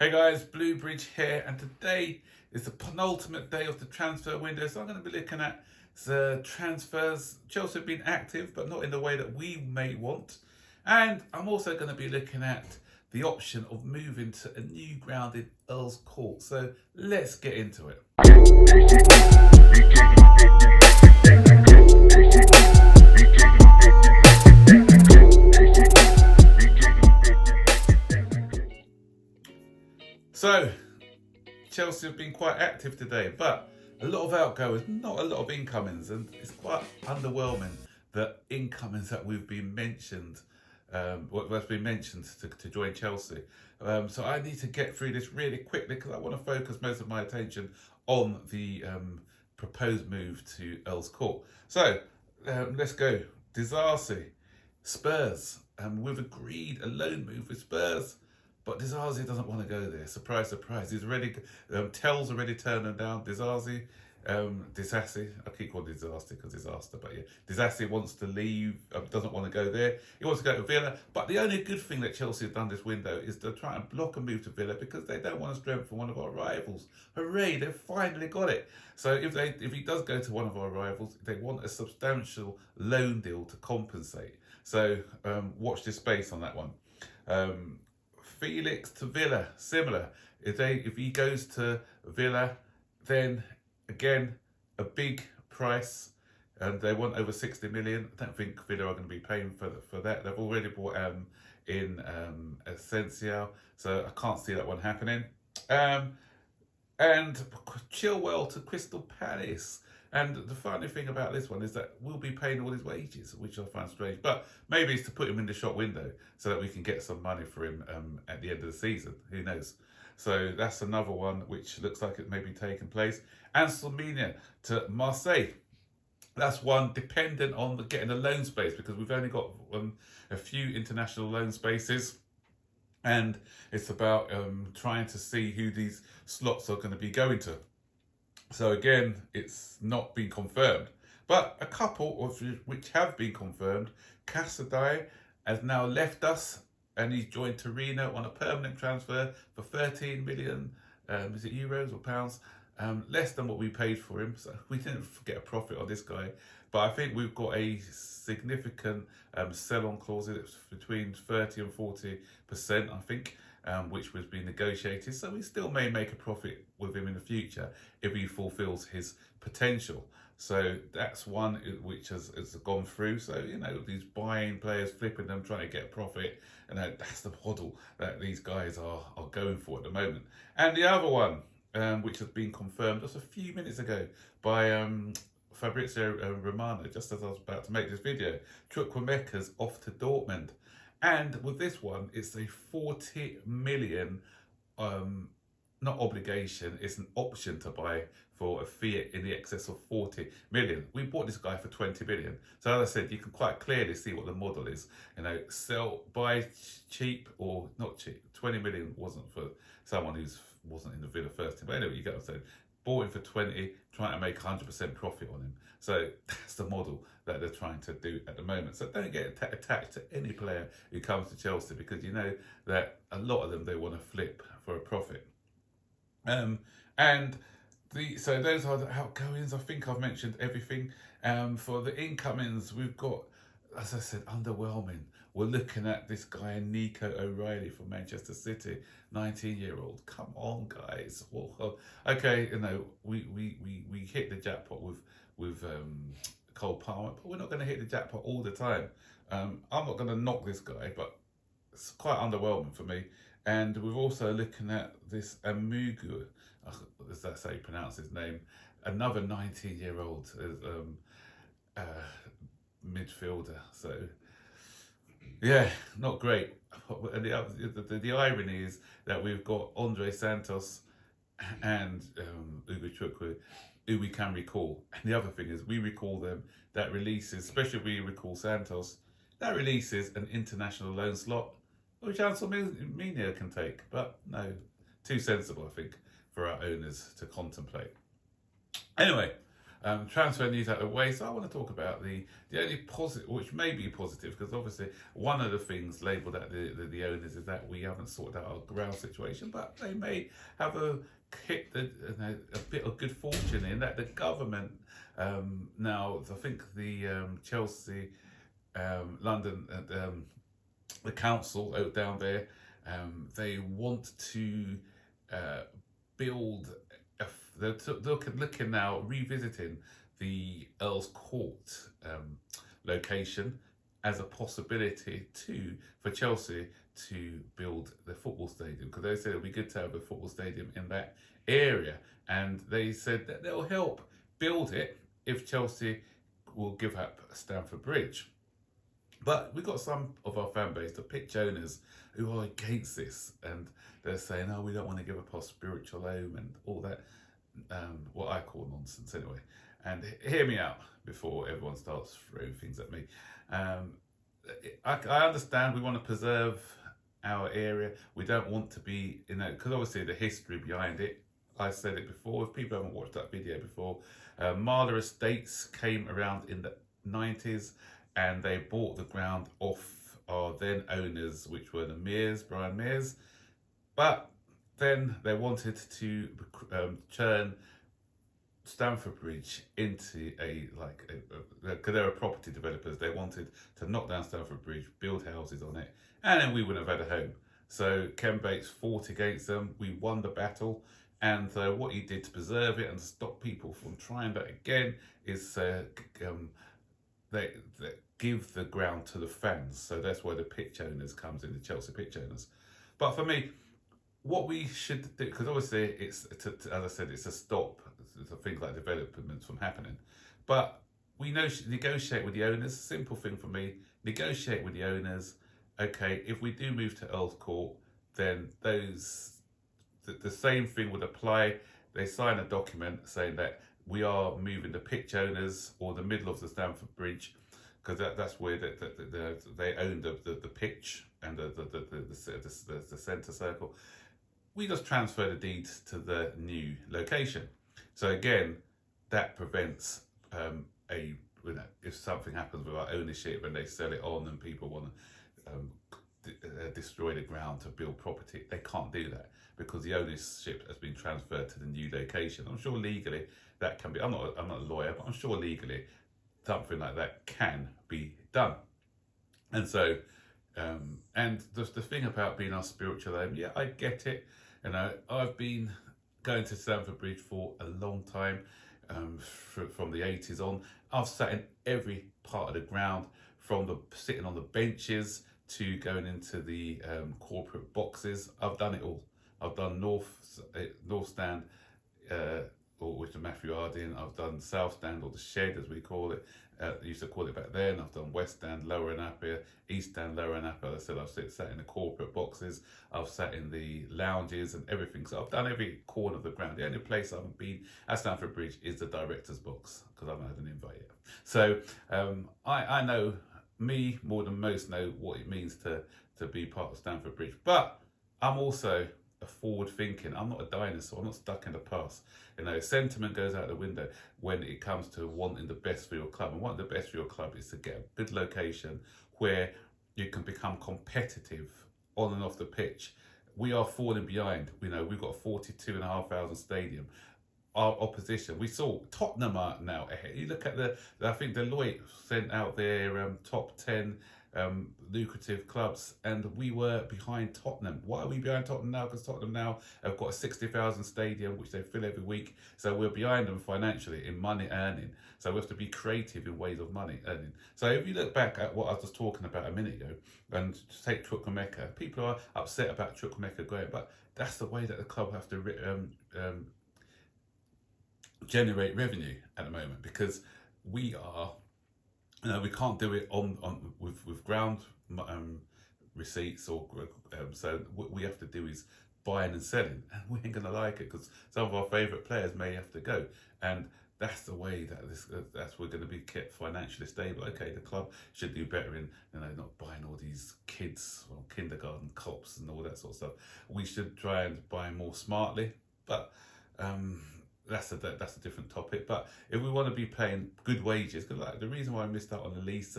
Hey guys, Bluebridge here, and today is the penultimate day of the transfer window, so I'm going to be looking at the transfers. Chelsea have been active, but not in the way that we may want. And I'm also going to be looking at the option of moving to a new ground in Earls Court. So let's get into it. So, Chelsea have been quite active today, but a lot of outgoers, not a lot of incomings, and it's quite underwhelming the incomings that we've been mentioned, what's been mentioned to join Chelsea. So I need to get through this really quickly because I want to focus most of my attention on the proposed move to Earls Court. So let's go. Disasi, Spurs. We've agreed a loan move with Spurs. But Disasi doesn't want to go there. Surprise, surprise. He's already, Tell's already turned him down. Disasi, I keep calling Disaster because disaster, but yeah. Disasi wants to leave, doesn't want to go there. He wants to go to Villa. But the only good thing that Chelsea have done this window is to try and block a move to Villa because they don't want to strengthen one of our rivals. Hooray, they've finally got it. So if he does go to one of our rivals, they want a substantial loan deal to compensate. So watch this space on that one. Felix to Villa, similar. If he goes to Villa, then again a big price, and they want over 60 million. I don't think Villa are going to be paying for that. They've already brought in Essential, so I can't see that one happening. And Chilwell to Crystal Palace. And the funny thing about this one is that we'll be paying all his wages, which I find strange. But maybe it's to put him in the shop window so that we can get some money for him at the end of the season. Who knows? So that's another one which looks like it may be taking place. And Slovenia to Marseille. That's one dependent on getting a loan space because we've only got a few international loan spaces. And it's about trying to see who these slots are going to be going to. So again, it's not been confirmed. But a couple of which have been confirmed. Casadei has now left us and he's joined Torino on a permanent transfer for 13 million, is it euros or pounds? Less than what we paid for him. So we didn't get a profit on this guy. But I think we've got a significant sell-on clause between 30 and 40%, I think. Which was being negotiated, so we still may make a profit with him in the future if he fulfills his potential. So that's one which has gone through. So, you know, these buying players, flipping them, trying to get a profit, and that's the model that these guys are going for at the moment. And the other one, which has been confirmed just a few minutes ago by Fabrizio Romano, just as I was about to make this video, Chukwuemeka's off to Dortmund. And with this one, it's a 40 million, not obligation, it's an option to buy for a fee in the excess of 40 million. We bought this guy for 20 million. So as I said, you can quite clearly see what the model is. You know, buy cheap or not cheap. 20 million wasn't for someone who wasn't in the Villa first team. But anyway, you get what I'm saying. Bought him for 20, trying to make 100% profit on him. So that's the model that they're trying to do at the moment. So don't get attached to any player who comes to Chelsea because you know that a lot of them, they want to flip for a profit. So those are the outgoings. I think I've mentioned everything. For the incomings, we've got, as I said, underwhelming. We're looking at this guy, Nico O'Reilly from Manchester City, 19-year-old. Come on, guys. Well, okay, you know, we hit the jackpot with Cole Palmer, but we're not going to hit the jackpot all the time. I'm not going to knock this guy, but it's quite underwhelming for me. And we're also looking at this Amugu, that's how you pronounce his name, another 19-year-old midfielder. So, yeah, not great. And the irony is that we've got Andre Santos and Ugo Chukwu, who we can recall. And the other thing is we recall them, that releases, especially if we recall Santos, that releases an international loan slot, which Ansel Mina can take. But no, too sensible, I think, for our owners to contemplate. Anyway, transfer news out of the way. So I want to talk about the only positive, which may be positive, because obviously one of the things labelled at the owners is that we haven't sorted out our ground situation, but they may have hit a bit of good fortune in that the government now, I think the Chelsea, London, the council out down there, they want to build. They're looking now, revisiting the Earls Court location as a possibility for Chelsea to build the football stadium, because they said it would be good to have a football stadium in that area, and they said that they'll help build it if Chelsea will give up Stamford Bridge. But we've got some of our fan base, the pitch owners, who are against this, and they're saying, "Oh, we don't want to give up our spiritual home," and all that. What I call nonsense, anyway. And hear me out before everyone starts throwing things at me. I understand we want to preserve our area. We don't want to be, because obviously the history behind it. I said it before. If people haven't watched that video before, Marler Estates came around in the 90s, and they bought the ground off our then owners, which were the Brian Mears. But then they wanted to turn Stamford Bridge into because they were property developers. They wanted to knock down Stamford Bridge, build houses on it, and then we wouldn't have had a home. So Ken Bates fought against them. We won the battle. And what he did to preserve it and stop people from trying that again is they give the ground to the fans. So that's where the pitch owners comes in, the Chelsea pitch owners. But for me, what we should do, because obviously it's, as I said, it's a stop to things like developments from happening. But we negotiate with the owners. Simple thing for me, negotiate with the owners. Okay, if we do move to Earls Court, then the same thing would apply. They sign a document saying that we are moving the pitch owners or the middle of the Stamford Bridge, because that's where they own the pitch and the centre circle. We just transfer the deeds to the new location. So again, that prevents if something happens with our ownership and they sell it on and people want to destroy the ground to build property, they can't do that because the ownership has been transferred to the new location. I'm sure legally that can be. I'm not a lawyer, but I'm sure legally something like that can be done. And so, and the thing about being our spiritual home, yeah, I get it. I've been going to Stamford Bridge for a long time, from the 80s on. I've sat in every part of the ground, from sitting on the benches to going into the corporate boxes. I've done it all. I've done North Stand, which is Matthew Harding. I've done South Stand, or the Shed as we call it. Used to call it back then. I've done West Stand, Lower Anapia, East Stand, Lower Anapia. As I said, I've sat in the corporate boxes. I've sat in the lounges and everything. So I've done every corner of the ground. The only place I haven't been at Stamford Bridge is the director's box, because I haven't had an invite yet. So I know, me more than most know what it means to be part of Stamford Bridge. But I'm also a forward thinking. I'm not a dinosaur. I'm not stuck in the past. Sentiment goes out the window when it comes to wanting the best for your club. And wanting the best for your club is to get a good location where you can become competitive on and off the pitch. We are falling behind. We've got a 42,500 stadium. Our opposition, we saw Tottenham are now ahead. You look at I think Deloitte sent out their top 10 lucrative clubs, and we were behind Tottenham. Why are we behind Tottenham now? Because Tottenham now have got a 60,000 stadium, which they fill every week. So we're behind them financially in money earning. So we have to be creative in ways of money earning. So if you look back at what I was just talking about a minute ago, and take Chukwuemeka, people are upset about Chukwuemeka going, but that's the way that the club have to generate revenue at the moment, because we are, we can't do it with ground receipts, or so what we have to do is buying and selling, and we ain't gonna like it because some of our favourite players may have to go, and that's the way that that's we're going to be kept financially stable. Okay, the club should do better in not buying all these kids or kindergarten cops and all that sort of stuff. We should try and buy more smartly, but that's a different topic. But if we want to be paying good wages, because like the reason why I missed out on Elise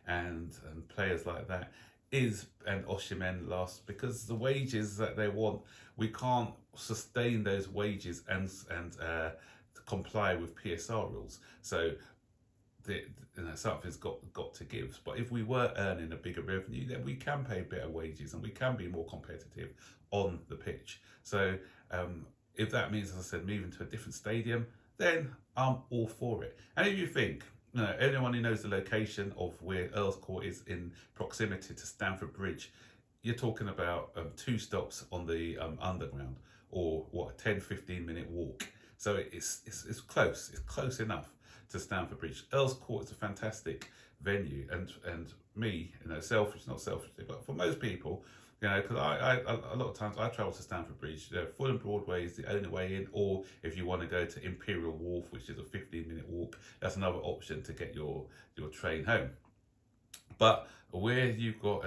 and players like that is, and Oshimen last, because the wages that they want, we can't sustain those wages and comply with PSR rules. So the, something's got to give. But if we were earning a bigger revenue, then we can pay better wages and we can be more competitive on the pitch. So if that means, as I said, moving to a different stadium, then I'm all for it. And if you think, anyone who knows the location of where Earls Court is in proximity to Stamford Bridge, you're talking about 2 stops on the underground, or what, a 10-15 minute walk. So it's close. It's close enough to Stamford Bridge. Earls Court is a fantastic venue, and me, selfish, not selfishly, but for most people, because I a lot of times I travel to Stamford Bridge. Fulham Broadway is the only way in, or if you want to go to Imperial Wharf, which is a 15-minute walk, that's another option to get your train home. But where you've got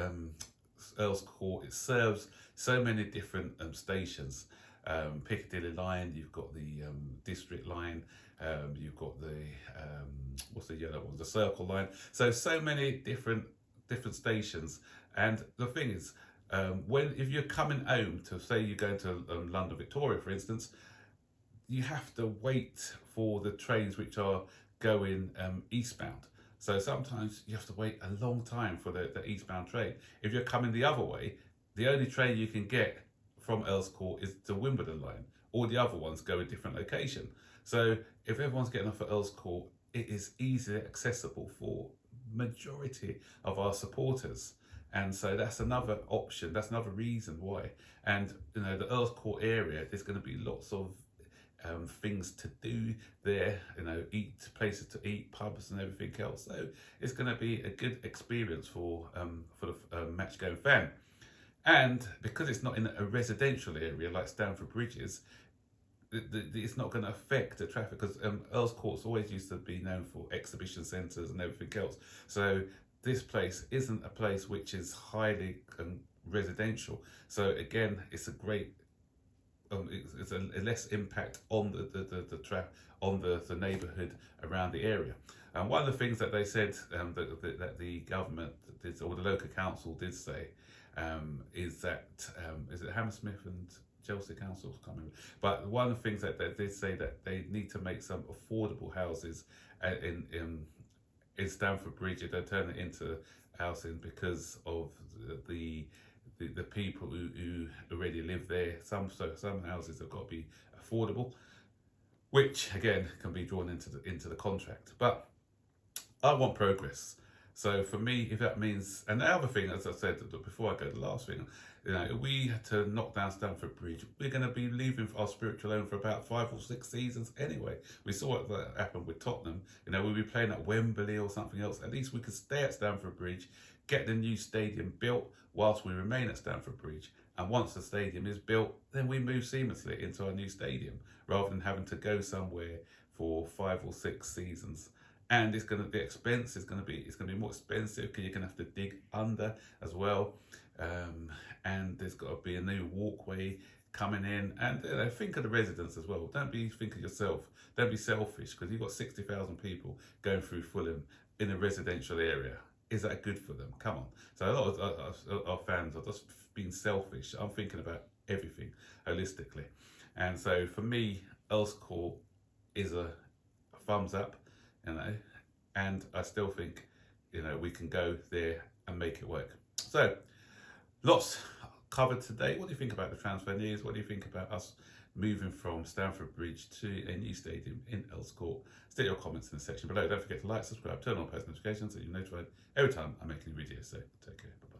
Earls Court, it serves so many different stations. Piccadilly line, you've got the District line, you've got the what's the yellow one, the Circle line. So many different stations. And the thing is, if you're coming home to, say you're going to London Victoria, for instance, you have to wait for the trains which are going eastbound. So sometimes you have to wait a long time for the eastbound train. If you're coming the other way, the only train you can get from Earls Court is the Wimbledon line. All the other ones go a different location. So if everyone's getting off at Earls Court, it is easily accessible for majority of our supporters. And so that's another option. That's another reason why. And the Earls Court area, there's going to be lots of things to do there. Places to eat, pubs and everything else. So it's going to be a good experience for the match going fan. And because it's not in a residential area like Stamford Bridge is, it's not going to affect the traffic, because Earls Court's always used to be known for exhibition centres and everything else. So this place isn't a place which is highly residential. So again, it's a great, it's a less impact on the neighbourhood around the area. And one of the things that they said that the government did, or the local council did say, is that is it Hammersmith and Chelsea Council? I can't remember. But one of the things that they did say, that they need to make some affordable houses in Stamford Bridge. They turn it into housing because of the people who already live there. Some houses have got to be affordable, which again can be drawn into the contract. But I want progress. So for me, if that means, and the other thing, as I said before I go to the last thing, if we had to knock down Stamford Bridge, we're going to be leaving our spiritual home for about 5 or 6 seasons anyway. We saw it that happened with Tottenham. We'll be playing at Wembley or something else. At least we could stay at Stamford Bridge, get the new stadium built whilst we remain at Stamford Bridge. And once the stadium is built, then we move seamlessly into our new stadium, rather than having to go somewhere for 5 or 6 seasons. And the expense is going to be more expensive, because you're going to have to dig under as well. And there's got to be a new walkway coming in. And think of the residents as well. Don't think of yourself. Don't be selfish, because you've got 60,000 people going through Fulham in a residential area. Is that good for them? Come on. So a lot of our fans are just being selfish. I'm thinking about everything holistically. And so for me, Earls Court is a thumbs up. And I still think, we can go there and make it work. So, lots covered today. What do you think about the transfer news? What do you think about us moving from Stamford Bridge to a new stadium in Earls Court? State your comments in the section below. Don't forget to like, subscribe, turn on post notifications so you're notified every time I make a new video. So, take care. Bye-bye.